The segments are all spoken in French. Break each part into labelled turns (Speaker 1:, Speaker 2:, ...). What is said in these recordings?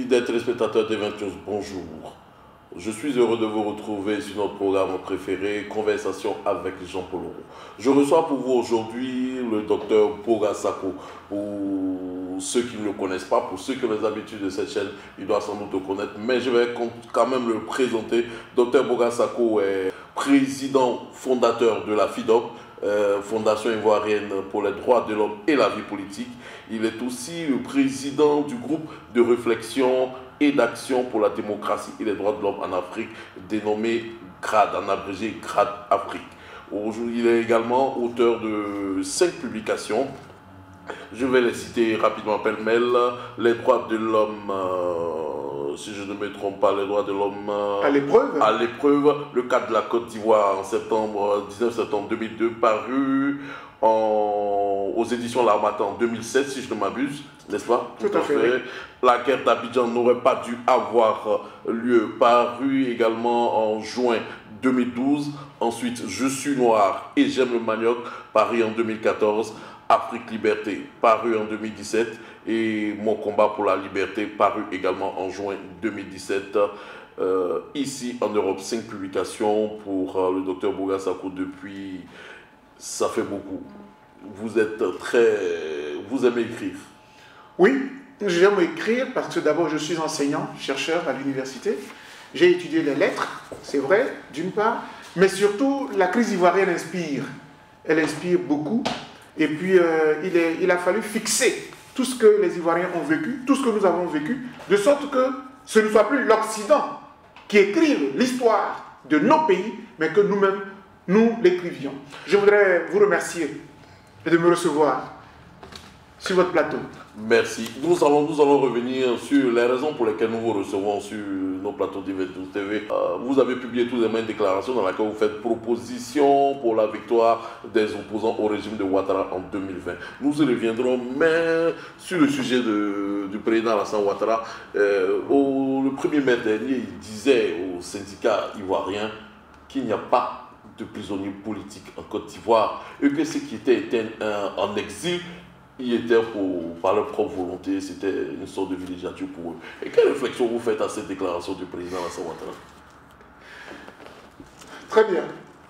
Speaker 1: Fidèles téléspectateurs des 20 News, bonjour. Je suis heureux de vous retrouver sur notre programme préféré, Conversation avec Jean-Paul Roux. Je reçois pour vous aujourd'hui le docteur Boga Sako. Pour ceux qui ne le connaissent pas, pour ceux qui ont les habitudes de cette chaîne, ils doivent sans doute le connaître, mais je vais quand même le présenter. Docteur Boga Sako est président fondateur de la FIDOP, Fondation ivoirienne pour les droits de l'homme et la vie politique. Il est aussi le président du groupe de réflexion et d'action pour la démocratie et les droits de l'homme en Afrique, dénommé GRAD, en abrégé GRAD Afrique. Aujourd'hui, il est également auteur de 5 publications. Je vais les citer rapidement pêle-mêle. Les droits de l'homme, si je ne me trompe pas, les droits de l'homme
Speaker 2: à l'épreuve.
Speaker 1: Le cas de la Côte d'Ivoire en 19 septembre 2002, paru aux éditions L'Harmattan en 2007, si je ne m'abuse, n'est-ce pas?
Speaker 2: Tout à fait. Oui.
Speaker 1: La guerre d'Abidjan n'aurait pas dû avoir lieu, paru également en juin 2012. Ensuite, Je suis noir et j'aime le manioc, paru en 2014. Afrique Liberté, paru en 2017. Et Mon combat pour la liberté, paru également en juin 2017. Ici en Europe, 5 publications pour le docteur Boga Sako depuis... Ça fait beaucoup. Vous aimez écrire?
Speaker 2: Oui, j'aime écrire parce que d'abord je suis enseignant, chercheur à l'université. J'ai étudié les lettres, c'est vrai, d'une part, mais surtout la crise ivoirienne inspire. Elle inspire beaucoup. Et puis il a fallu fixer tout ce que les Ivoiriens ont vécu, tout ce que nous avons vécu, de sorte que ce ne soit plus l'Occident qui écrive l'histoire de nos pays, mais que nous-mêmes, nous l'écrivions. Je voudrais vous remercier de me recevoir sur votre plateau.
Speaker 1: Merci. Nous allons revenir sur les raisons pour lesquelles nous vous recevons sur nos plateaux d'I22 TV. Vous avez publié tout de même une déclaration dans laquelle vous faites proposition pour la victoire des opposants au régime de Ouattara en 2020. Nous y reviendrons, mais sur le sujet du président Alassane Ouattara, le 1er mai dernier, il disait aux syndicats ivoiriens qu'il n'y a pas de prisonniers politiques en Côte d'Ivoire et que ceux qui étaient en exil y étaient par leur propre volonté, c'était une sorte de villégiature pour eux. Et quelle réflexion vous faites à cette déclaration du président Alassane Ouattara?
Speaker 2: Très bien.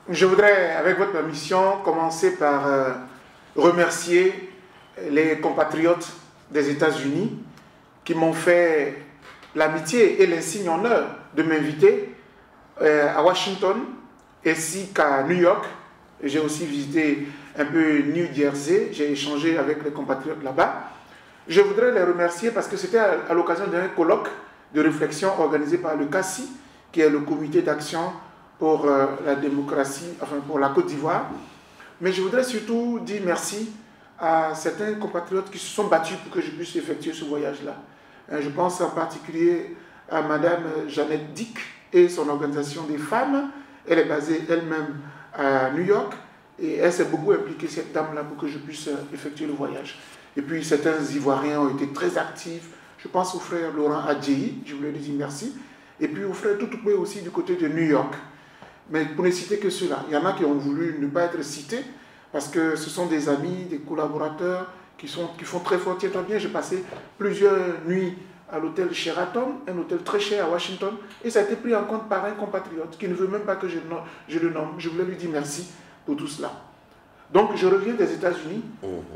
Speaker 2: Je voudrais, avec votre permission, commencer par remercier les compatriotes des États-Unis qui m'ont fait l'amitié et l'insigne honneur de m'inviter à Washington ainsi qu'à New York. J'ai aussi visité un peu New Jersey, j'ai échangé avec les compatriotes là-bas. Je voudrais les remercier parce que c'était à l'occasion d'un colloque de réflexion organisé par le CACI, qui est le comité d'action pour la démocratie, enfin pour la Côte d'Ivoire. Mais je voudrais surtout dire merci à certains compatriotes qui se sont battus pour que je puisse effectuer ce voyage-là. Je pense en particulier à Madame Jeannette Dick et son organisation des femmes. Elle est basée elle-même à New York et elle s'est beaucoup impliquée, cette dame-là, pour que je puisse effectuer le voyage. Et puis certains Ivoiriens ont été très actifs. Je pense au frère Laurent Adjei, je voulais lui dire merci. Et puis au frère Toutoupé aussi du côté de New York. Mais pour ne citer que ceux-là, il y en a qui ont voulu ne pas être cités parce que ce sont des amis, des collaborateurs qui font très fort. Tiens-toi bien, j'ai passé plusieurs nuits à l'hôtel Sheraton, un hôtel très cher à Washington, et ça a été pris en compte par un compatriote qui ne veut même pas que je le nomme. Je voulais lui dire merci pour tout cela. Donc je reviens des États-Unis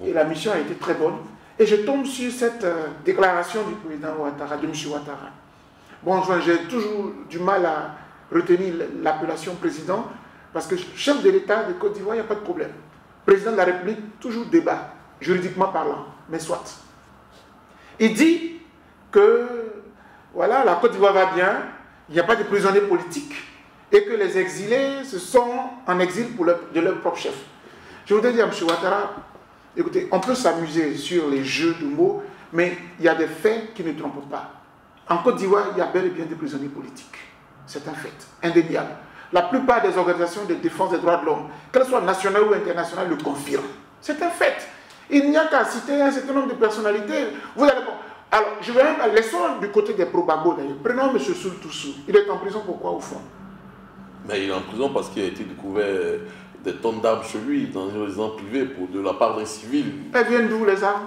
Speaker 2: et la mission a été très bonne. Et je tombe sur cette déclaration du président Ouattara, de M. Ouattara. Bon, enfin, j'ai toujours du mal à retenir l'appellation président, parce que chef de l'État de Côte d'Ivoire, il n'y a pas de problème. Président de la République, toujours débat, juridiquement parlant, mais soit. Il dit que voilà, la Côte d'Ivoire va bien, il n'y a pas de prisonniers politiques et que les exilés se sont en exil de leur propre chef. Je voudrais dire à M. Ouattara, écoutez, on peut s'amuser sur les jeux de mots, mais il y a des faits qui ne trompent pas. En Côte d'Ivoire, il y a bel et bien des prisonniers politiques. C'est un fait, indéniable. La plupart des organisations de défense des droits de l'homme, qu'elles soient nationales ou internationales, le confirment. C'est un fait. Il n'y a qu'à citer un certain nombre de personnalités. Vous allez... Alors, je vais même laissons du côté des probagos d'ailleurs. Prenons M. Soul Toussou. Il est en prison pourquoi au fond?
Speaker 1: Mais il est en prison parce qu'il a été découvert des tonnes d'armes chez lui dans une résidence privée de la part d'un civil.
Speaker 2: Elles viennent d'où les armes?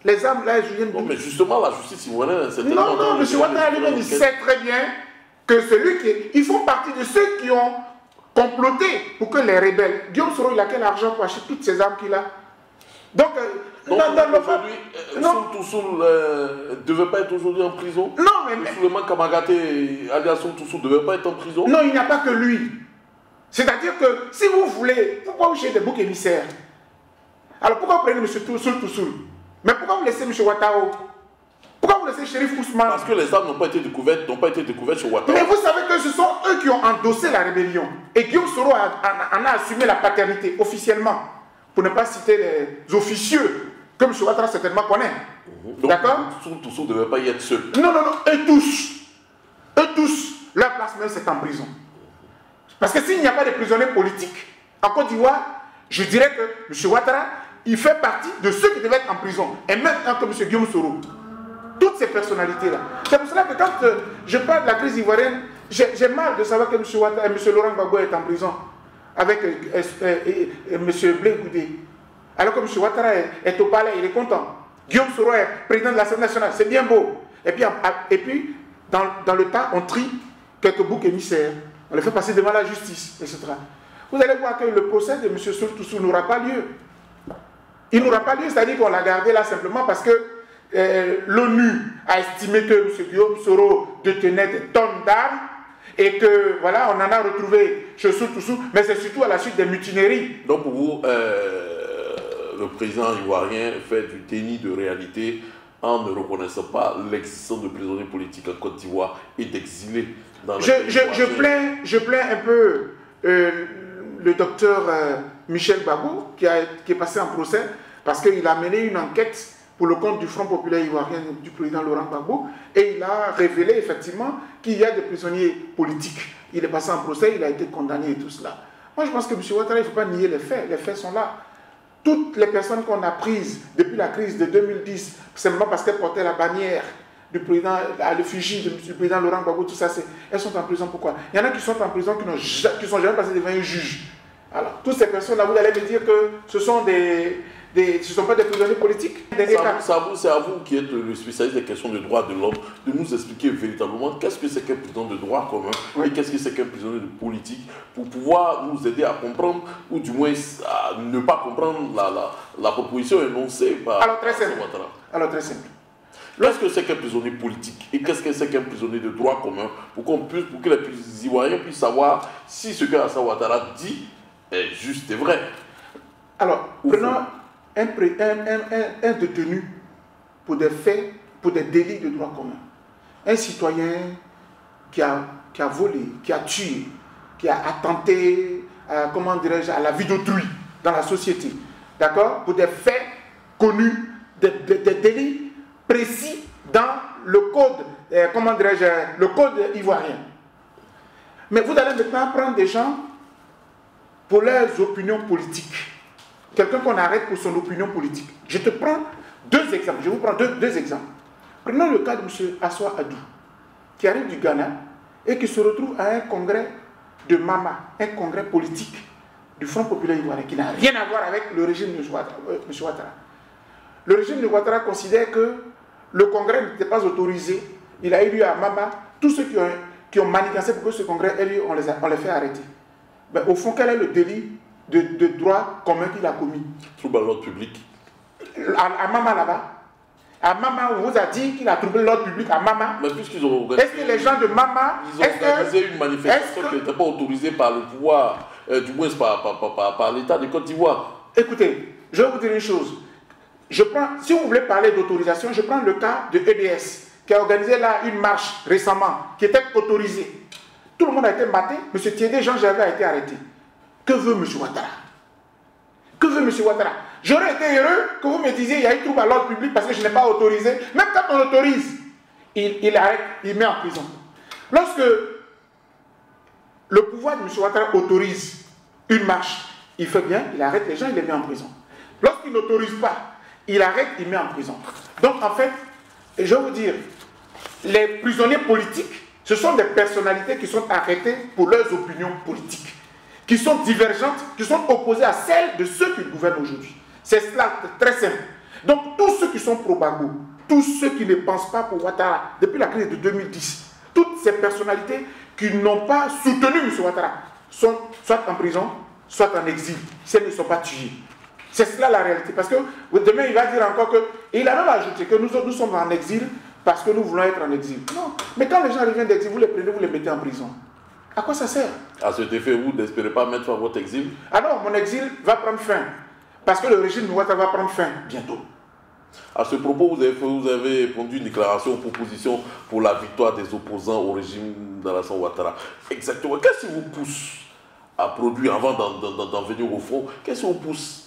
Speaker 2: Les armes là, Julien.
Speaker 1: Non, mais justement, la justice ivoirienne, c'est tellement...
Speaker 2: Non, M. Ouattara lui-même, il sait très bien que celui qui... Ils font partie de ceux qui ont comploté pour que les rebelles... Guillaume Soro, il a quel argent pour acheter toutes ces armes qu'il a? Donc
Speaker 1: aujourd'hui, Soul ne devait pas être aujourd'hui en prison?
Speaker 2: Non, mais...
Speaker 1: Souleymane Kamagaté, alias Soul ne devait pas être en prison?
Speaker 2: Non, il n'y a pas que lui. C'est-à-dire que si vous voulez, pourquoi vous cherchez des boucs émissaires? Alors pourquoi vous prenez M. Soul? Mais pourquoi vous laissez M. Ouattara? Pourquoi vous laissez Chérif Ousmane?
Speaker 1: Parce que les armes n'ont pas été découvertes chez Ouattara.
Speaker 2: Mais vous savez que ce sont eux qui ont endossé la rébellion. Et Guillaume Soro en a assumé la paternité officiellement. Pour ne pas citer les officieux que M. Ouattara certainement connaît. D'accord?
Speaker 1: Soul ne devait pas y être seul.
Speaker 2: Non, eux tous, leur place même c'est en prison. Parce que s'il n'y a pas de prisonniers politiques en Côte d'Ivoire, je dirais que M. Ouattara, il fait partie de ceux qui devaient être en prison. Et maintenant que M. Guillaume Soro, toutes ces personnalités-là. C'est pour cela que quand je parle de la crise ivoirienne, j'ai mal de savoir que M. Laurent Gbagbo est en prison avec M. Blé Goudé. Alors que M. Ouattara est au palais, il est content. Guillaume Soro est président de l'Assemblée nationale, c'est bien beau. Et puis dans le tas, on trie quelques boucs émissaires. On les fait passer devant la justice, etc. Vous allez voir que le procès de M. Soul n'aura pas lieu. Il n'aura pas lieu, c'est-à-dire qu'on l'a gardé là simplement parce que l'ONU a estimé que M. Guillaume Soro détenait des tonnes d'armes et que, voilà, on en a retrouvé chez Soul, mais c'est surtout à la suite des mutineries.
Speaker 1: Donc pour vous, le président ivoirien fait du déni de réalité en ne reconnaissant pas l'existence de prisonniers politiques en Côte d'Ivoire et d'exilés dans le pays.
Speaker 2: Je plains un peu le docteur Michel Gbagbo qui est passé en procès parce qu'il a mené une enquête pour le compte du Front populaire ivoirien du président Laurent Gbagbo et il a révélé effectivement qu'il y a des prisonniers politiques. Il est passé en procès, il a été condamné et tout cela. Moi je pense que M. Ouattara, il ne faut pas nier les faits sont là. Toutes les personnes qu'on a prises depuis la crise de 2010, simplement parce qu'elles portaient la bannière du président, à l'effigie du président Laurent Gbagbo, tout ça, elles sont en prison. Pourquoi? Il y en a qui sont en prison qui ne sont jamais passés devant un juge. Alors, toutes ces personnes-là, vous allez me dire que ce ne sont pas des prisonniers politiques.
Speaker 1: C'est à vous qui êtes le spécialiste des questions de droits de l'homme, de nous expliquer véritablement qu'est-ce que c'est qu'un prisonnier de droit commun et qu'est-ce que c'est qu'un prisonnier de politique pour pouvoir nous aider à comprendre ou du moins à ne pas comprendre la proposition énoncée par Ouattara.
Speaker 2: Alors très simple.
Speaker 1: Qu'est-ce que c'est qu'un prisonnier politique et qu'est-ce que c'est qu'un prisonnier de droit commun pour que les Ivoiriens puissent savoir si ce que Alassane Ouattara dit est juste et vrai.
Speaker 2: Alors, prenons un détenu pour des faits, pour des délits de droit commun. Un citoyen qui a volé, qui a tué, qui a attenté, à la vie d'autrui dans la société. D'accord? Pour des faits connus, des délits précis dans le code, le code ivoirien. Mais vous allez maintenant prendre des gens pour leurs opinions politiques. Quelqu'un qu'on arrête pour son opinion politique. Je te prends deux exemples. Je vous prends deux exemples. Prenons le cas de M. Assoua Adou, qui arrive du Ghana et qui se retrouve à un congrès de Mama, un congrès politique du Front populaire ivoirien, qui n'a rien à voir avec le régime de M. Ouattara. Le régime de Ouattara considère que le congrès n'était pas autorisé. Il a eu lieu à Mama. Tous ceux qui ont manigancé pour que ce congrès ait lieu, on les fait arrêter. Mais au fond, quel est le délit de droit commun qu'il a commis?
Speaker 1: Trouble à l'ordre public.
Speaker 2: À Mama là-bas. À Mama, on vous a dit qu'il a troublé l'ordre public à Mama.
Speaker 1: Mais puisqu'ils ont organisé...
Speaker 2: Est-ce que les gens de Mama...
Speaker 1: Ils ont organisé une manifestation qui n'était pas autorisée par le pouvoir, du moins par l'État de Côte d'Ivoire.
Speaker 2: Écoutez, je vais vous dire une chose. Si vous voulez parler d'autorisation, je prends le cas de EDS, qui a organisé là une marche récemment, qui était autorisée. Tout le monde a été maté. M. Thiédé Jean Gervais a été arrêté. Que veut M. Ouattara? Que veut M. Ouattara? J'aurais été heureux que vous me disiez qu'il y a eu trouble à l'ordre public parce que je n'ai pas autorisé. Même quand on autorise, il arrête, il met en prison. Lorsque le pouvoir de M. Ouattara autorise une marche, il fait bien, il arrête les gens, il les met en prison. Lorsqu'il n'autorise pas, il arrête, il met en prison. Donc en fait, je vais vous dire, les prisonniers politiques, ce sont des personnalités qui sont arrêtées pour leurs opinions politiques, qui sont divergentes, qui sont opposées à celles de ceux qui gouvernent aujourd'hui. C'est cela, très simple. Donc tous ceux qui sont pro-Gbagbo, tous ceux qui ne pensent pas pour Ouattara, depuis la crise de 2010, toutes ces personnalités qui n'ont pas soutenu M. Ouattara sont soit en prison, soit en exil, si elles ne sont pas tuées. C'est cela la réalité. Parce que demain, il va dire encore que... Et il a même ajouté que nous sommes en exil parce que nous voulons être en exil. Non. Mais quand les gens reviennent d'exil, vous les prenez, vous les mettez en prison. À quoi ça sert?
Speaker 1: À cet effet, vous n'espérez pas mettre fin à votre exil?
Speaker 2: Ah non, mon exil va prendre fin. Parce que le régime de Ouattara va prendre fin bientôt.
Speaker 1: À ce propos, vous avez répondu une déclaration, une proposition pour la victoire des opposants au régime d'Alassane Ouattara. Exactement. Qu'est-ce qui vous pousse à produire, avant d'en venir au fond, qu'est-ce qui vous pousse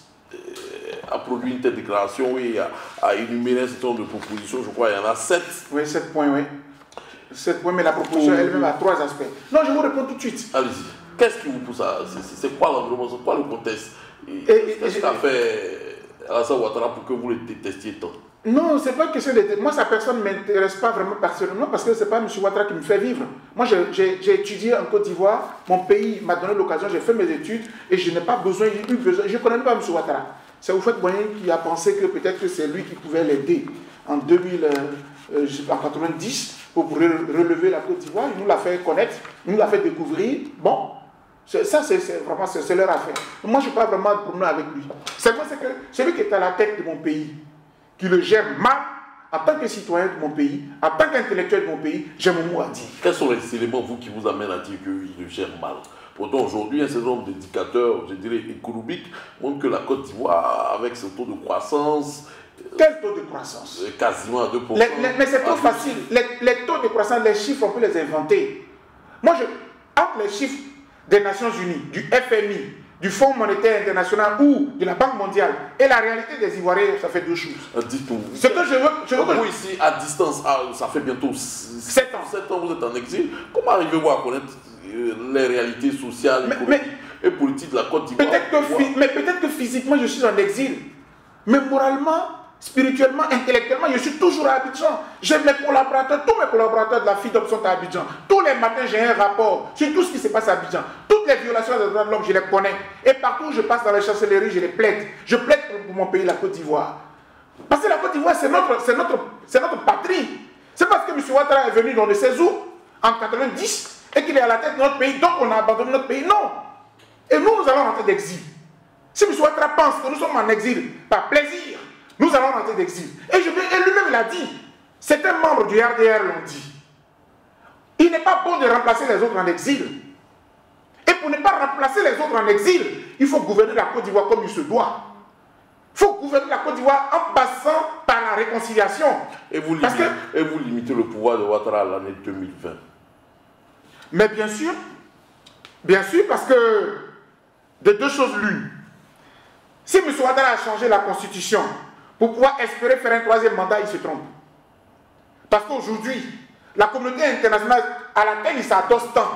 Speaker 1: à produire une telle déclaration et à énumérer un certain nombre de propositions? Je crois qu'il y en a 7.
Speaker 2: Oui, 7 points, oui. 7 points, mais la proposition elle-même a 3 aspects. Non, je vous réponds tout de suite.
Speaker 1: Allez-y. Qu'est-ce qui vous pousse à... C'est quoi l'environnement? C'est quoi le contexte? Qu'est-ce qu'a fait Alassane Ouattara pour que vous le détestiez tant?
Speaker 2: Non, c'est pas une question de... Moi, sa personne ne m'intéresse pas vraiment personnellement parce que ce n'est pas M. Ouattara qui me fait vivre. Moi, j'ai étudié en Côte d'Ivoire. Mon pays m'a donné l'occasion, j'ai fait mes études et je n'ai pas besoin, je ne connais pas M. Ouattara. C'est Houphouët Boigny qui a pensé que peut-être que c'est lui qui pouvait l'aider en 90 pour relever la Côte d'Ivoire. Il nous l'a fait connaître, il nous l'a fait découvrir. Bon, ça c'est vraiment c'est leur affaire. Moi, je ne suis pas vraiment promener avec lui. C'est moi, c'est que celui qui est à la tête de mon pays, qui le gère mal, en tant que citoyen de mon pays, en tant qu'intellectuel de mon pays, j'ai mon mot à dire.
Speaker 1: Quels sont les éléments, vous, qui vous amènent à dire qu'il le gère mal? Pourtant, aujourd'hui, un certain nombre d'indicateurs, je dirais, économiques, montrent que la Côte d'Ivoire, avec ce taux de croissance...
Speaker 2: Quel taux de croissance?
Speaker 1: Quasiment à 2%.
Speaker 2: Mais c'est trop facile. Les taux de croissance, les chiffres, on peut les inventer. Moi, entre les chiffres des Nations Unies, du FMI, du Fonds monétaire international ou de la Banque mondiale et la réalité des Ivoiriens, ça fait 2 choses.
Speaker 1: Dites-vous.
Speaker 2: Ce que je veux
Speaker 1: vous ici, à distance, ça fait bientôt 7 ans. 7 ans, vous êtes en exil. Comment arrivez-vous à connaître les réalités sociales, économiques et politiques de la Côte d'Ivoire?
Speaker 2: Peut-être que physiquement, je suis en exil. Mais moralement, spirituellement, intellectuellement, je suis toujours à Abidjan. J'ai mes collaborateurs, tous mes collaborateurs de la FIDOP sont à Abidjan. Tous les matins, j'ai un rapport sur tout ce qui se passe à Abidjan. Toutes les violations des droits de l'homme, je les connais. Et partout où je passe dans les chancelleries, je les plaide. Je plaide pour mon pays, la Côte d'Ivoire. Parce que la Côte d'Ivoire, c'est notre patrie. C'est parce que M. Ouattara est venu dans le 16 août, en 90, et qu'il est à la tête de notre pays, donc on a abandonné notre pays. Non. Et nous allons rentrer d'exil. Si M. Ouattara pense que nous sommes en exil par plaisir, nous allons rentrer d'exil. Et lui-même l'a dit. Certains membres du RDR l'ont dit. Il n'est pas bon de remplacer les autres en exil. Et pour ne pas remplacer les autres en exil, il faut gouverner la Côte d'Ivoire comme il se doit. Il faut gouverner la Côte d'Ivoire en passant par la réconciliation.
Speaker 1: Et vous limitez le pouvoir de Ouattara à l'année 2020.
Speaker 2: Mais bien sûr, parce que de 2 choses l'une. Si M. Ouattara a changé la constitution pour pouvoir espérer faire un 3e mandat, il se trompe. Parce qu'aujourd'hui, la communauté internationale à laquelle il s'adosse tant,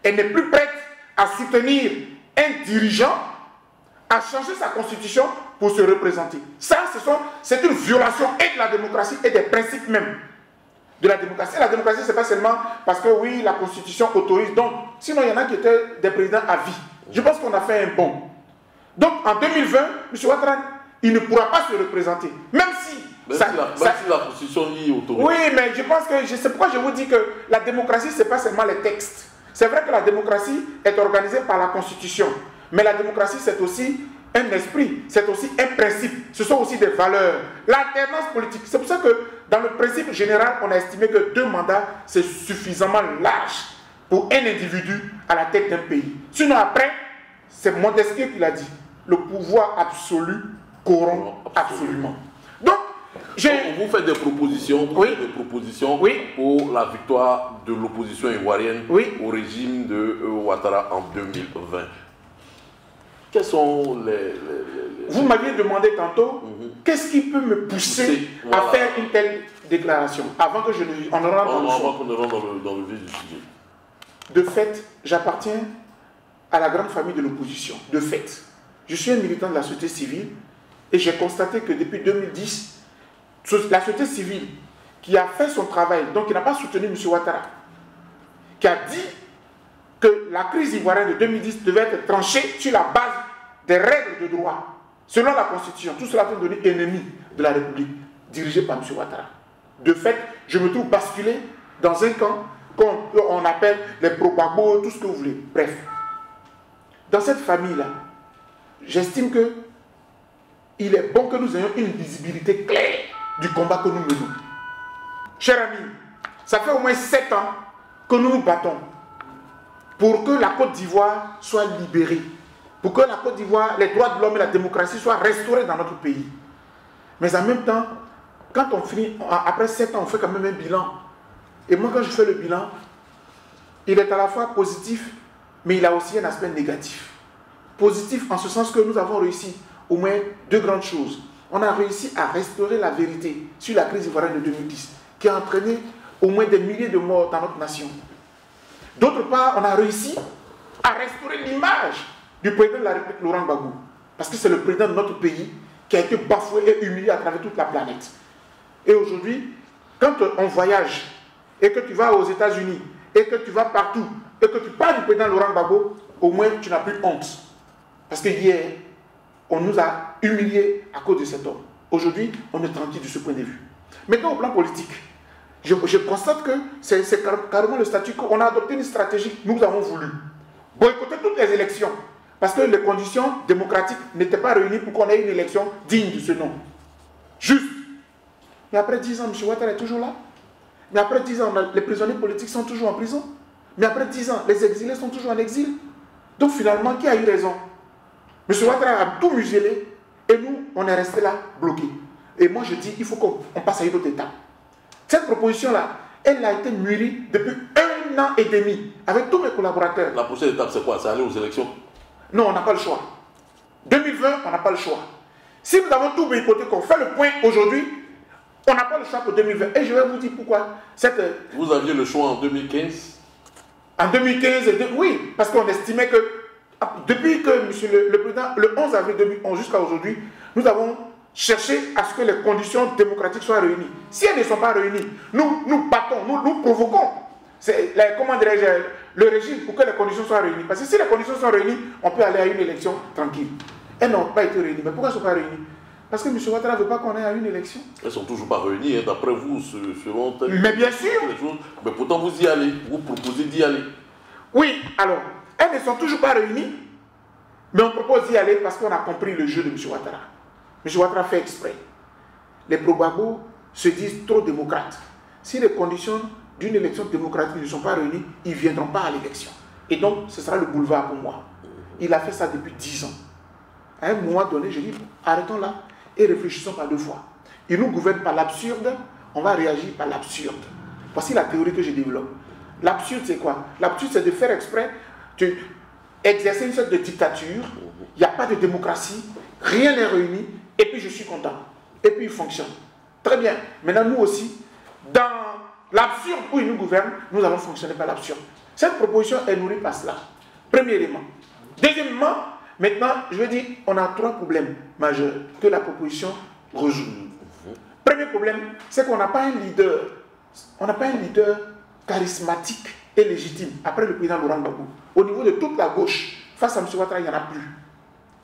Speaker 2: elle n'est plus prête à soutenir un dirigeant, à changer sa constitution pour se représenter. Ça, c'est une violation et de la démocratie et des principes même de la démocratie. La démocratie, ce n'est pas seulement parce que oui, la constitution autorise. Donc, sinon, il y en a qui étaient des présidents à vie. Je pense qu'on a fait un bon. Donc, en 2020, M. Ouattara, il ne pourra pas se représenter. Même si la
Speaker 1: constitution y autorise.
Speaker 2: Oui, mais je pense que... C'est pourquoi je vous dis que la démocratie, ce n'est pas seulement les textes. C'est vrai que la démocratie est organisée par la constitution. Mais la démocratie, c'est aussi un esprit, c'est aussi un principe. Ce sont aussi des valeurs. L'alternance politique. C'est pour ça que, dans le principe général, on a estimé que 2 mandats, c'est suffisamment large pour un individu à la tête d'un pays. Sinon, après, c'est Montesquieu qui l'a dit. Le pouvoir absolu corrompt absolument. Donc,
Speaker 1: vous faites des propositions,
Speaker 2: oui.
Speaker 1: Pour la victoire de l'opposition ivoirienne au régime de Ouattara en 2020. Quels sont les...
Speaker 2: Vous m'aviez demandé tantôt, qu'est-ce qui peut me pousser à faire une telle déclaration avant que on ne rentre
Speaker 1: dans le vif du sujet.
Speaker 2: De fait, j'appartiens à la grande famille de l'opposition. De fait, je suis un militant de la société civile et j'ai constaté que depuis 2010, la société civile qui a fait son travail, donc qui n'a pas soutenu M. Ouattara, qui a dit que la crise ivoirienne de 2010 devait être tranchée sur la base des règles de droit, selon la Constitution, tout cela peut devenir ennemi de la République, dirigée par M. Ouattara. De fait, je me trouve basculé dans un camp qu'on appelle les pro-Gbagbo, tout ce que vous voulez. Bref, dans cette famille-là, j'estime que il est bon que nous ayons une visibilité claire du combat que nous menons. Chers amis, ça fait au moins 7 ans que nous nous battons pour que la Côte d'Ivoire soit libérée, pour que la Côte d'Ivoire, les droits de l'homme et la démocratie soient restaurés dans notre pays. Mais en même temps, quand on finit, après 7 ans, on fait quand même un bilan. Et moi, quand je fais le bilan, il est à la fois positif, mais il a aussi un aspect négatif. Positif en ce sens que nous avons réussi au moins 2 grandes choses. On a réussi à restaurer la vérité sur la crise ivoirienne de 2010, qui a entraîné au moins des milliers de morts dans notre nation. D'autre part, on a réussi à restaurer l'image du président de la République, Laurent Gbagbo, parce que c'est le président de notre pays qui a été bafoué et humilié à travers toute la planète. Et aujourd'hui, quand on voyage et que tu vas aux États-Unis et que tu vas partout et que tu parles du président Laurent Gbagbo, au moins tu n'as plus honte. Parce que hier, on nous a humiliés à cause de cet homme. Aujourd'hui, on est tranquille de ce point de vue. Maintenant, au plan politique, je constate que c'est carrément le statu quo. On a adopté une stratégie, nous avons voulu boycotter toutes les élections. Parce que les conditions démocratiques n'étaient pas réunies pour qu'on ait une élection digne de ce nom. Juste. Mais après 10 ans, M. Ouattara est toujours là. Mais après 10 ans, les prisonniers politiques sont toujours en prison. Mais après 10 ans, les exilés sont toujours en exil. Donc finalement, qui a eu raison? M. Ouattara a tout muselé et nous, on est resté là, bloqués. Et moi, je dis, il faut qu'on passe à une autre étape. Cette proposition-là, elle a été mûrie depuis 1 an et demi avec tous mes collaborateurs.
Speaker 1: La prochaine étape, c'est quoi? C'est aller aux élections?
Speaker 2: Non, on n'a pas le choix. 2020, on n'a pas le choix. Si nous avons tout boycotté, qu'on fait le point aujourd'hui, on n'a pas le choix pour 2020. Et je vais vous dire pourquoi.
Speaker 1: Vous aviez le choix en 2015?
Speaker 2: En 2015, oui, parce qu'on estimait que depuis que le président, le 11 avril 2011 jusqu'à aujourd'hui, nous avons cherché à ce que les conditions démocratiques soient réunies. Si elles ne sont pas réunies, nous battons, nous provoquons. Comment dirais-je, le régime pour que les conditions soient réunies. Parce que si les conditions sont réunies, on peut aller à une élection tranquille. Elles n'ont pas été réunies. Mais pourquoi elles ne sont pas réunies? Parce que M. Ouattara ne veut pas qu'on ait à une élection.
Speaker 1: Elles ne sont toujours pas réunies, hein, d'après vous, selon tel...
Speaker 2: Mais bien sûr.
Speaker 1: Mais pourtant, vous y allez. Vous proposez d'y aller.
Speaker 2: Oui, alors, elles ne sont toujours pas réunies, mais on propose d'y aller parce qu'on a compris le jeu de M. Ouattara. M. Ouattara fait exprès. Les pro-Gbagbo se disent trop démocrates. Si les conditions d'une élection démocratique ne sont pas réunies, ils ne viendront pas à l'élection. Et donc, ce sera le boulevard pour moi. Il a fait ça depuis 10 ans. À un moment donné, je dis, arrêtons là et réfléchissons par 2 fois. Il nous gouverne par l'absurde, on va réagir par l'absurde. Voici la théorie que je développe. L'absurde, c'est quoi? L'absurde, c'est de faire exprès, d'exercer une sorte de dictature, il n'y a pas de démocratie, rien n'est réuni, et puis je suis content. Et puis il fonctionne. Très bien. Maintenant, nous aussi, dans l'absurde où il nous gouverne, nous allons fonctionner par l'absurde. Cette proposition est nourrie par cela. Premier élément. Deuxièmement, maintenant, je veux dire, on a 3 problèmes majeurs que la proposition résout. Premier problème, c'est qu'on n'a pas un leader. On n'a pas un leader charismatique et légitime après le président Laurent Gbagbo. Au niveau de toute la gauche, face à M. Ouattara, il n'y en a plus.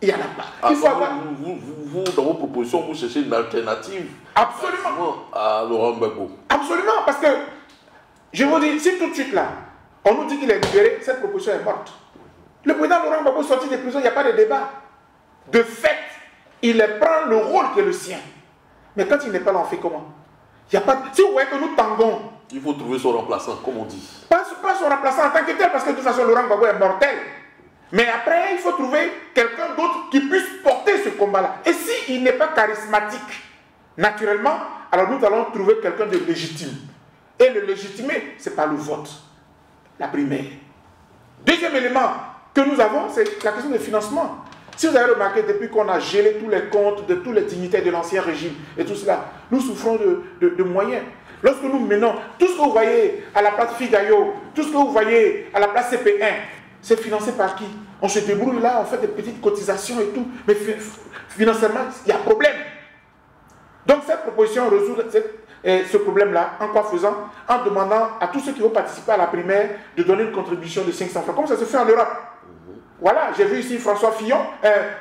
Speaker 2: Il n'y en a pas. Il faut avoir...
Speaker 1: vous, dans vos propositions, vous cherchez une alternative.
Speaker 2: Absolument.
Speaker 1: À Laurent Gbagbo.
Speaker 2: Absolument, parce que, je vous dis, si tout de suite là, on nous dit qu'il est libéré, cette proposition est morte. Le président Laurent Gbagbo est sorti des prisons, il n'y a pas de débat. De fait, il prend le rôle qui est le sien. Mais quand il n'est pas là, on fait comment? Il y a pas... Si vous voyez que nous tangons,
Speaker 1: il faut trouver son remplaçant, comme on dit.
Speaker 2: Pas son remplaçant en tant que tel, parce que de toute façon, Laurent Gbagbo est mortel. Mais après, il faut trouver quelqu'un d'autre qui puisse porter ce combat-là. Et s'il n'est pas charismatique, naturellement, alors nous allons trouver quelqu'un de légitime. Et le légitimer, c'est par le vote, la primaire. Deuxième élément que nous avons, c'est la question du financement. Si vous avez remarqué, depuis qu'on a gelé tous les comptes de tous les dignitaires de l'ancien régime et tout cela, nous souffrons de moyens. Lorsque nous menons, tout ce que vous voyez à la place Figayo, tout ce que vous voyez à la place CP1, c'est financé par qui? On se débrouille là, on fait des petites cotisations et tout, mais financièrement, il y a problème. Donc cette proposition résout ce problème-là, en quoi faisant? En demandant à tous ceux qui vont participer à la primaire de donner une contribution de 500 francs, comme ça se fait en Europe. Voilà, j'ai vu ici François Fillon.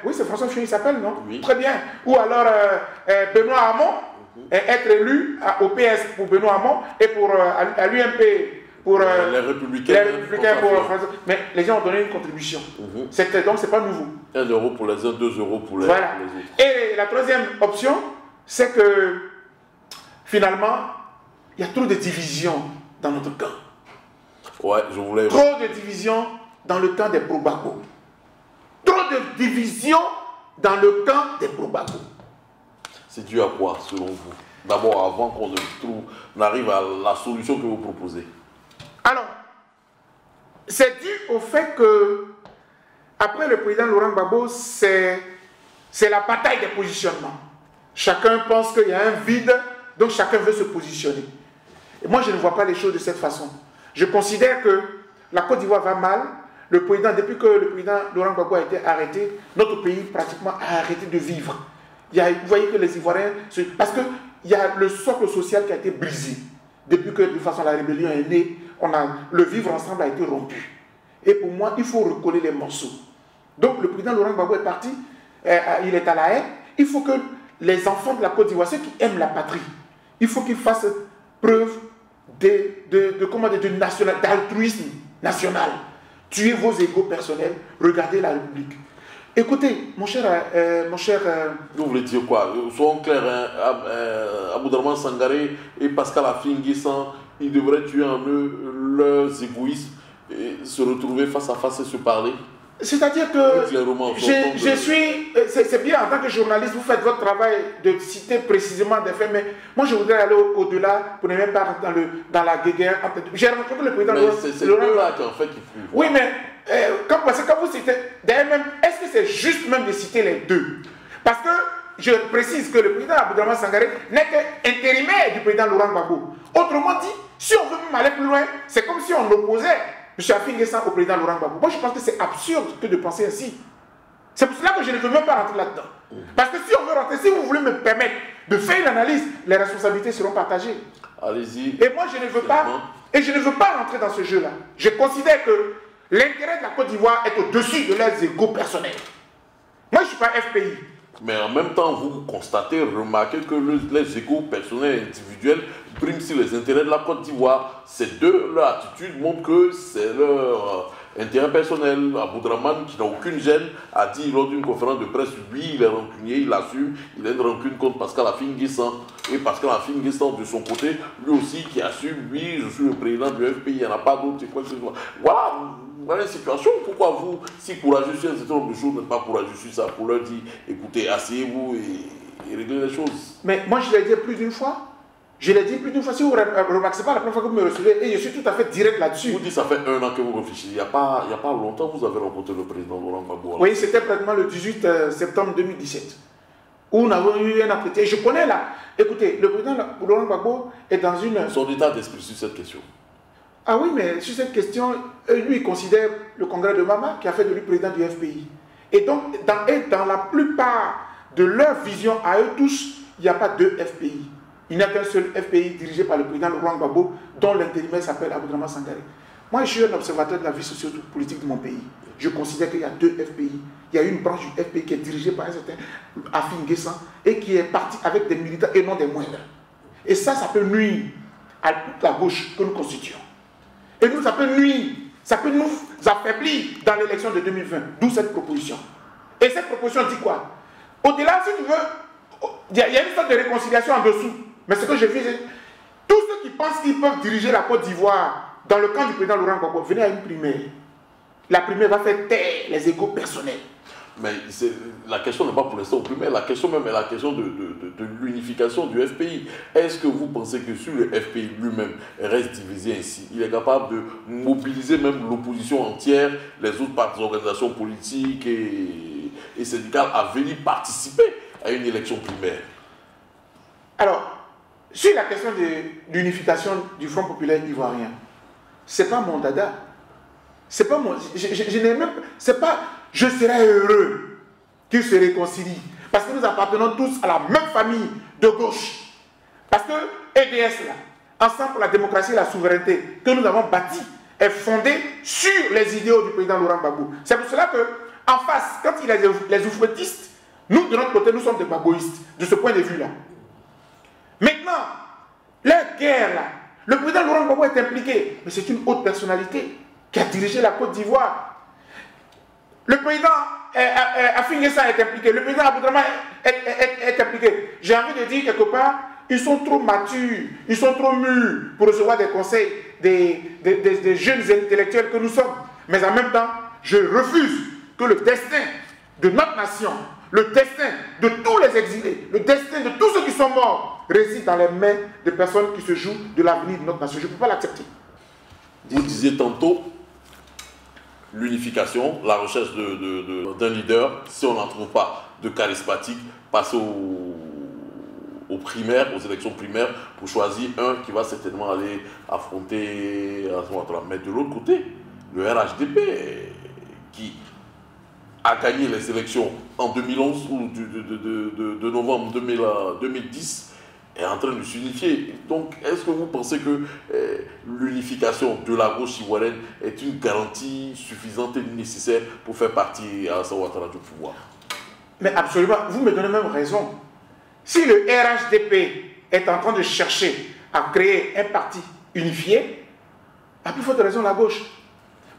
Speaker 2: Oui, c'est François Fillon, il s'appelle, non?
Speaker 1: Oui.
Speaker 2: Très bien. Ou alors Benoît Hamon, être élu au PS pour Benoît Hamon et pour à l'UMP pour
Speaker 1: les Républicains.
Speaker 2: Pour François. Mais les gens ont donné une contribution. Donc, c'est pas nouveau.
Speaker 1: 1 euro pour les uns, 2 euros pour les,
Speaker 2: voilà.
Speaker 1: les autres.
Speaker 2: Et la troisième option, c'est que finalement, il y a trop de divisions dans notre camp.
Speaker 1: Ouais, je voulais...
Speaker 2: Trop de divisions dans le camp des pro-Gbagbo. Trop de divisions dans le camp des pro-Gbagbo.
Speaker 1: C'est dû à quoi, selon vous? D'abord, avant qu'on arrive à la solution que vous proposez.
Speaker 2: Alors, c'est dû au fait que, après le président Laurent Gbagbo, c'est la bataille des positionnements. Chacun pense qu'il y a un vide, donc chacun veut se positionner. Et moi, je ne vois pas les choses de cette façon. Je considère que la Côte d'Ivoire va mal. Depuis que le président Laurent Gbagbo a été arrêté, notre pays pratiquement a arrêté de vivre. Vous voyez que les Ivoiriens... Parce qu'il y a le socle social qui a été brisé. Depuis que, de toute façon, la rébellion est née, le vivre ensemble a été rompu. Et pour moi, il faut recoller les morceaux. Donc, le président Laurent Gbagbo est parti, il est à la haie. Il faut que les enfants de la Côte d'Ivoire, ceux qui aiment la patrie, il faut qu'ils fassent preuve d'altruisme national. Tuez vos égos personnels, regardez la République. Écoutez, mon cher...
Speaker 1: Vous voulez dire quoi? Soyons clairs, hein, Aboudraman Sangaré et Pascal Affi-N'Guessan, ils devraient tuer en eux leurs égoïsmes et se retrouver face à face et se parler.
Speaker 2: C'est-à-dire que c'est bien, en tant que journaliste, vous faites votre travail de citer précisément des faits, mais moi je voudrais aller au-delà pour ne même pas dans la guéguerre. J'ai rencontré le président Laurent.
Speaker 1: C'est eux-là qui en fait qui font.
Speaker 2: Oui, mais parce que quand vous citez, d'ailleurs même, est-ce que c'est juste même de citer les deux? Parce que je précise que le président Aboudraman Sangaré n'est qu'intérimaire du président Laurent Gbagbo. Autrement dit, si on veut même aller plus loin, c'est comme si on opposait M. Affi-N'Guessan au président Laurent Gbagbo. Moi, je pense que c'est absurde que de penser ainsi. C'est pour cela que je ne veux même pas rentrer là-dedans. Parce que si on veut rentrer, si vous voulez me permettre de faire une analyse, les responsabilités seront partagées.
Speaker 1: Allez-y.
Speaker 2: Et moi, je ne veux pas, rentrer dans ce jeu-là. Je considère que l'intérêt de la Côte d'Ivoire est au-dessus de leurs égos personnels. Moi, je ne suis pas FPI.
Speaker 1: Mais en même temps, vous constatez, remarquez que les égos personnels et individuels priment sur les intérêts de la Côte d'Ivoire. Leur attitude montre que c'est leur intérêt personnel. Aboudraman, qui n'a aucune gêne, a dit lors d'une conférence de presse, lui, il est rancunier, il assume, il a une rancune contre Pascal Affi-N'Guessan. Et Pascal Affi-N'Guessan, de son côté, lui aussi, qui assume, oui, je suis le président du FPI, il n'y en a pas d'autre, c'est quoi que ce soit. Voilà une situation. Pourquoi vous, si courageux sur un certain nombre de choses, n'êtes pas courageux sur ça, pour leur dire, écoutez, asseyez-vous et réglez les choses.
Speaker 2: Mais moi, je l'ai dit plus d'une fois. Si vous ne remarquez pas la première fois que vous me recevez, et je suis tout à fait direct là-dessus.
Speaker 1: Vous dites ça fait 1 an que vous réfléchissez. Il n'y a pas longtemps, vous avez rencontré le président Laurent Gbagbo.
Speaker 2: Oui, c'était pratiquement le 18 septembre 2017. Où nous avons eu un entretien. Je connais là. Écoutez, le président Laurent Gbagbo est dans une...
Speaker 1: Son état d'esprit sur cette question.
Speaker 2: Ah oui, mais sur cette question, lui, il considère le congrès de Mama qui a fait de lui président du FPI. Et donc, dans la plupart de leur vision à eux tous, il n'y a pas deux FPI. Il n'y a qu'un seul FPI dirigé par le président Laurent Gbagbo, dont l'intérimaire s'appelle Aboudraman Sangaré. Moi, je suis un observateur de la vie socio-politique de mon pays. Je considère qu'il y a deux FPI. Il y a une branche du FPI qui est dirigée par un certain Affi-N'Guessan et qui est parti avec des militants et non des moindres. Et ça peut nuire à toute la gauche que nous constituons. Et nous, ça peut nuire, ça peut nous affaiblir dans l'élection de 2020. D'où cette proposition. Et cette proposition dit quoi? Au-delà, si tu veux, il y a une sorte de réconciliation en dessous. Mais ce que je vis, tous ceux qui pensent qu'ils peuvent diriger la Côte d'Ivoire dans le camp du président Laurent Gbagbo, venez à une primaire. La primaire va faire taire les égos personnels.
Speaker 1: Mais la question n'est pas pour l'instant au primaire, la question même est la question de l'unification du FPI. Est-ce que vous pensez que si le FPI lui-même reste divisé ainsi, il est capable de mobiliser même l'opposition entière, les autres organisations politiques et syndicales à venir participer à une élection primaire?
Speaker 2: Alors, sur la question de l'unification du Front populaire ivoirien, c'est pas mon dada. C'est pas mon... Je serais heureux qu'ils se réconcilient. Parce que nous appartenons tous à la même famille de gauche. Parce que EDS, là, Ensemble pour la démocratie et la souveraineté, que nous avons bâti, est fondée sur les idéaux du président Laurent Gbagbo. C'est pour cela qu'en face, quand il y a les oufouettistes, nous, de notre côté, nous sommes des bagoïstes, de ce point de vue-là. Maintenant, la guerre, là, le président Laurent Gbagbo est impliqué, mais c'est une haute personnalité qui a dirigé la Côte d'Ivoire. Le président Afin Guessa est impliqué, le président Aboudraman est impliqué. J'ai envie de dire quelque part, ils sont trop matures, ils sont trop mûrs pour recevoir des conseils des jeunes intellectuels que nous sommes. Mais en même temps, je refuse que le destin de notre nation, le destin de tous les exilés, le destin de tous ceux qui sont morts réside dans les mains de personnes qui se jouent de l'avenir de notre nation. Je ne peux pas l'accepter.
Speaker 1: Vous disiez tantôt l'unification, la recherche d'un leader, si on n'en trouve pas de charismatique, passer aux primaires, aux élections primaires, pour choisir un qui va certainement aller affronter à ce moment-là. Mais de l'autre côté, le RHDP, qui a gagné les élections en 2011 ou de novembre 2010, est en train de s'unifier. Donc, est-ce que vous pensez que l'unification de la gauche ivoirienne est une garantie suffisante et nécessaire pour faire partie à Alassane Ouattara du pouvoir? Mais absolument, vous me donnez même raison. Si le RHDP est en train de chercher à créer un parti unifié, à plus forte raison la gauche.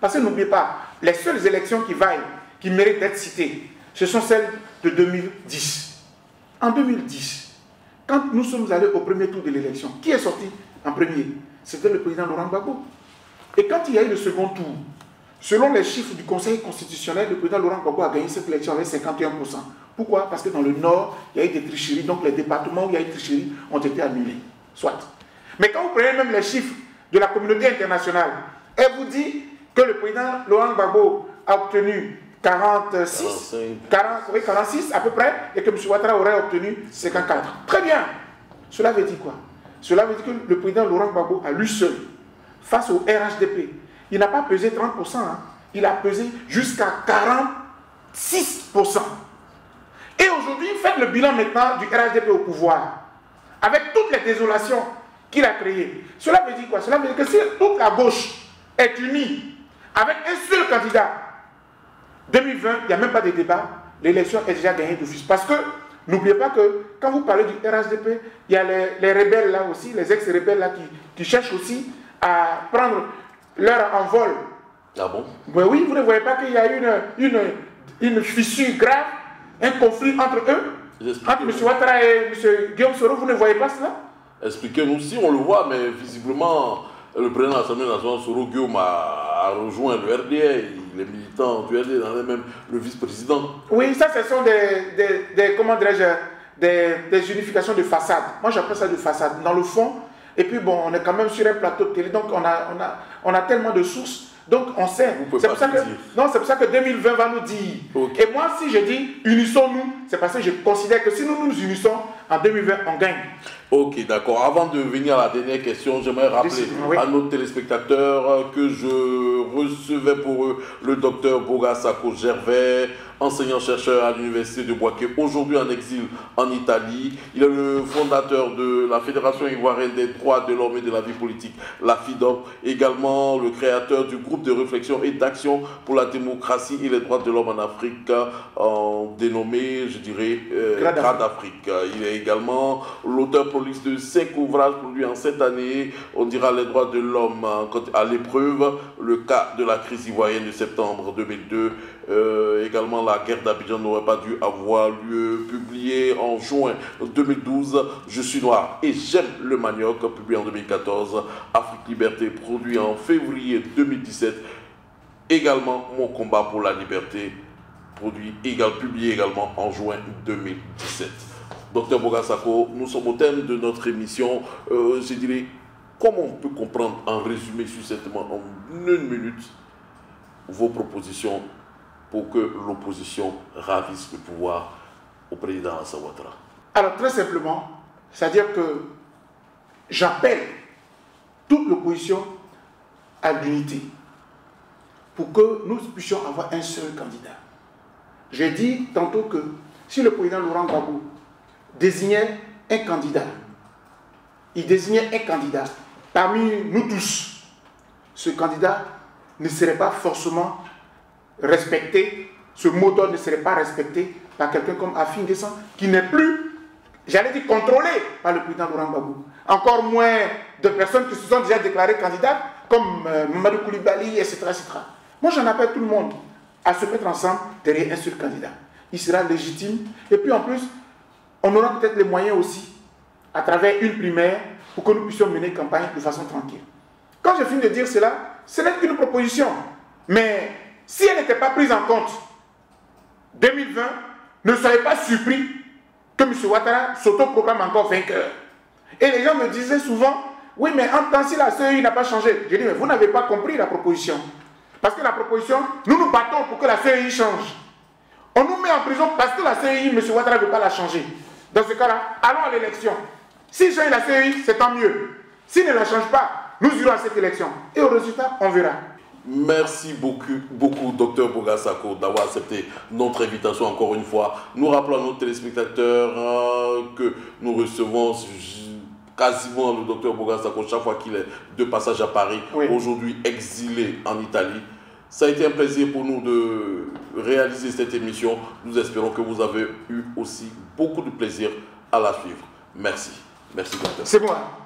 Speaker 1: Parce que n'oubliez pas, les seules élections qui vaillent, qui méritent d'être citées, ce sont celles de 2010. En 2010, quand nous sommes allés au premier tour de l'élection, qui est sorti en premier? C'était le président Laurent Gbagbo. Et quand il y a eu le second tour, selon les chiffres du Conseil constitutionnel, le président Laurent Gbagbo a gagné cette élection avec 51%. Pourquoi? Parce que dans le Nord, il y a eu des tricheries, donc les départements où il y a eu des tricheries ont été annulés. Soit. Mais quand vous prenez même les chiffres de la communauté internationale, elle vous dit que le président Laurent Gbagbo a obtenu 46 à peu près, et que M. Ouattara aurait obtenu 54. Très bien. Cela veut dire quoi? Cela veut dire que le président Laurent Gbagbo, à lui seul, face au RHDP, il n'a pas pesé 30%, hein. Il a pesé jusqu'à 46%. Et aujourd'hui, faites le bilan maintenant du RHDP au pouvoir, avec toutes les désolations qu'il a créées. Cela veut dire quoi? Cela veut dire que si toute la gauche est unie avec un seul candidat, 2020, il n'y a même pas de débat, l'élection est déjà gagnée d'office. Parce que, n'oubliez pas que quand vous parlez du RHDP, il y a les rebelles là aussi, les ex-rebelles là qui cherchent aussi à prendre leur envol. Ah bon? Mais oui, vous ne voyez pas qu'il y a une fissure grave, un conflit entre eux, entre M. Ouattara et M. Guillaume Soro, vous ne voyez pas cela? Expliquez-nous, si on le voit, mais visiblement, le président de l'Assemblée nationale, Soro Guillaume, a rejoint le RDA, les militants du RDA, même le vice-président. Oui, ça, ce sont comment dirais-je, des unifications de façade. Moi, j'appelle ça de façade. Dans le fond, et puis bon, on est quand même sur un plateau de télé, donc on a tellement de sources. Donc on sait, c'est pour ça que 2020 va nous dire. Okay. Et moi si je dis unissons-nous, c'est parce que je considère que si nous nous unissons, en 2020 on gagne. Ok, d'accord. Avant de venir à la dernière question, j'aimerais rappeler à nos téléspectateurs que je recevais pour eux le docteur Boga Sako Gervais, enseignant-chercheur à l'université de Bouaké, aujourd'hui en exil en Italie. Il est le fondateur de la Fédération ivoirienne des droits de l'homme et de la vie politique, la FIDOP, également le créateur du groupe de réflexion et d'action pour la démocratie et les droits de l'homme en Afrique, dénommé, je dirais, GRAD Afrique. Il est également l'auteur prolixe de 5 ouvrages produits en cette année, on dira les droits de l'homme à l'épreuve, le cas de la crise ivoirienne de septembre 2002, également la guerre d'Abidjan n'aurait pas dû avoir lieu, publié en juin 2012, Je suis noir et j'aime le manioc, publié en 2014, Afrique Liberté, produit en février 2017, également Mon combat pour la liberté, publié également en juin 2017. Docteur Boga Sako, nous sommes au thème de notre émission, je dirais, comment on peut comprendre en résumé succinctement en 1 minute vos propositions pour que l'opposition ravisse le pouvoir au président Alassane Ouattara? Alors très simplement, c'est-à-dire que j'appelle toute l'opposition à l'unité pour que nous puissions avoir un seul candidat. J'ai dit tantôt que si le président Laurent Gbagbo désignait un candidat, il désignait un candidat parmi nous tous,
Speaker 2: ce candidat ne serait pas forcément respecté, ce mot d'ordre ne serait pas respecté par quelqu'un comme Afin Descent, qui n'est plus, j'allais dire, contrôlé par le président Laurent Gbagbo. Encore moins de personnes qui se sont déjà déclarées candidates, comme Mamadou Koulibaly, etc., etc. Moi, j'en appelle tout le monde à se mettre ensemble derrière un seul candidat. Il sera légitime. Et puis en plus, on aura peut-être les moyens aussi, à travers une primaire, pour que nous puissions mener campagne de façon tranquille. Quand je finis de dire cela, ce n'est qu'une proposition. Mais si elle n'était pas prise en compte, 2020, ne soyez pas surpris que M. Ouattara s'autoproclame encore vainqueur. Et les gens me disaient souvent, oui, mais en temps si la CEI n'a pas changé. Je dis, mais vous n'avez pas compris la proposition. Parce que la proposition, nous nous battons pour que la CEI change. On nous met en prison parce que la CEI, M. Ouattara ne veut pas la changer. Dans ce cas-là, allons à l'élection. Si change la CEI, c'est tant mieux. S'il ne la change pas, nous irons à cette élection. Et au résultat, on verra.
Speaker 1: Merci beaucoup, Dr Boga Sako, d'avoir accepté notre invitation encore une fois. Nous rappelons à nos téléspectateurs que nous recevons quasiment le Dr Boga Sako chaque fois qu'il est de passage à Paris, oui. Aujourd'hui exilé en Italie. Ça a été un plaisir pour nous de réaliser cette émission. Nous espérons que vous avez eu aussi beaucoup de plaisir à la suivre. Merci. Merci, docteur.
Speaker 2: C'est moi.